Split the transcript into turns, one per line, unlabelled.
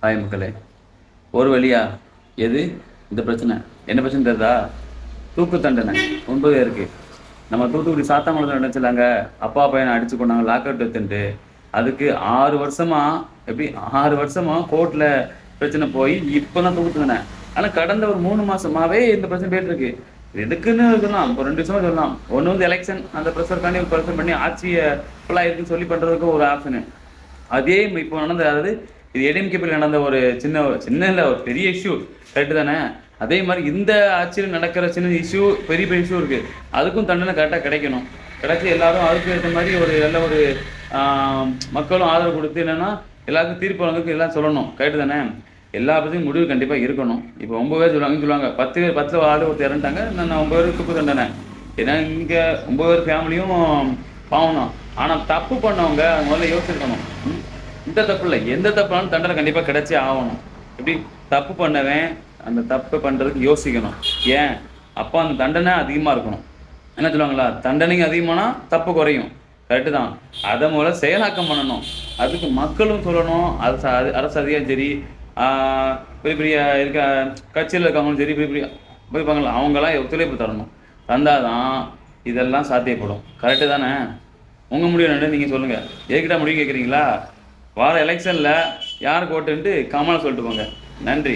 Hi மக்களே. ஒரு வழியா எது இந்த பிரச்சனை? என்ன பிரச்சனை தெரியுதா? தூக்கு தண்டனை 9 பேருக்கு. நம்ம தூத்துக்குடி சாத்தாங்குளத்தில் நினைச்சிலாங்க, அப்பா பையனை அடிச்சு கொண்டாங்க, லாக் அவுட் எடுத்துட்டு. அதுக்கு 6 வருஷமா, எப்படி 6 வருஷமா கோர்ட்ல பிரச்சனை போய் இப்பதான் தூக்கு தண்டனை. ஆனா கடந்த ஒரு 3 மாசமாவே இந்த பிரச்சனை போயிட்டு இருக்கு. எதுக்குன்னு சொல்லலாம், இப்போ 2 விஷயமா சொல்லலாம். ஒன்று வந்து எலெக்ஷன், அந்த ப்ரெஷருக்காண்டி ஒரு ப்ரெஷர் பண்ணி ஆட்சியை ஃபுல்லாக இருக்குன்னு சொல்லி பண்றதுக்கு ஒரு ஆப்ஷனு. அதே இப்போ நடந்த, அதாவது இது ஏடிஎம்கேபிள் நடந்த ஒரு சின்ன இல்லை, ஒரு பெரிய இஷ்யூ. கரெக்டு தானே? அதே மாதிரி இந்த ஆட்சியில் நடக்கிற சின்ன இஷ்யூ, பெரிய பெரிய இஷ்யூ இருக்கு. அதுக்கும் தண்டனை கரெக்டாக கிடைக்கணும். கிடைச்சி எல்லாரும் அதுக்கு ஏற்ற மாதிரி ஒரு நல்ல ஒரு மக்களும் ஆதரவு கொடுத்து என்னன்னா எல்லாருக்கும் தீர்ப்பு வழங்குக்கு எல்லாம் சொல்லணும். கரெக்டு தானே? எல்லா பற்றியும் முடிவு கண்டிப்பாக இருக்கணும். இப்போ 9 பேர் சொல்லுவாங்க 10 பேர், 10 ஆடு ஒருத்தர் இறந்துட்டாங்க, நான் 9 பேருக்கு தூக்கு தண்டனை. ஏன்னா இங்கே 9 பேர் ஃபேமிலியும் பாவம் தான். ஆனால் தப்பு பண்ணவங்க முதல்ல யோசிச்சிருக்கணும். இந்த தப்பு இல்லை, எந்த தப்புனாலும் தண்டனை கண்டிப்பாக கிடைச்சே ஆகணும். எப்படி தப்பு பண்ணவன் அந்த தப்பு பண்ணுறதுக்கு யோசிக்கணும். ஏன் அப்போ அந்த தண்டனை அதிகமாக இருக்கணும். என்ன சொல்லுவாங்களா, தண்டனை அதிகமானா தப்பு குறையும். கரெக்டு தான். அதை மூல செயலாக்கம் பண்ணணும். அதுக்கு மக்களும் சொல்லணும். அரசு அதிகாரம் சரி, பெரிய பெரிய இருக்க கட்சியில் இருக்கவங்களும் சரி, பெரிய பெரிய போய்ப்பாங்களா, அவங்களாம் ஒத்துழைப்பு தரணும். தந்தாதான் இதெல்லாம் சாத்தியப்படும். கரெக்டு தானே? உங்கள் முடிவு என்ன நீங்கள் சொல்லுங்கள். ஏற்கிட்ட முடிவு கேட்குறீங்களா? வார எலெக்ஷனில் யாருக்கு ஓட்டுன்ட்டு கமலை சொல்லிட்டு போங்க. நன்றி.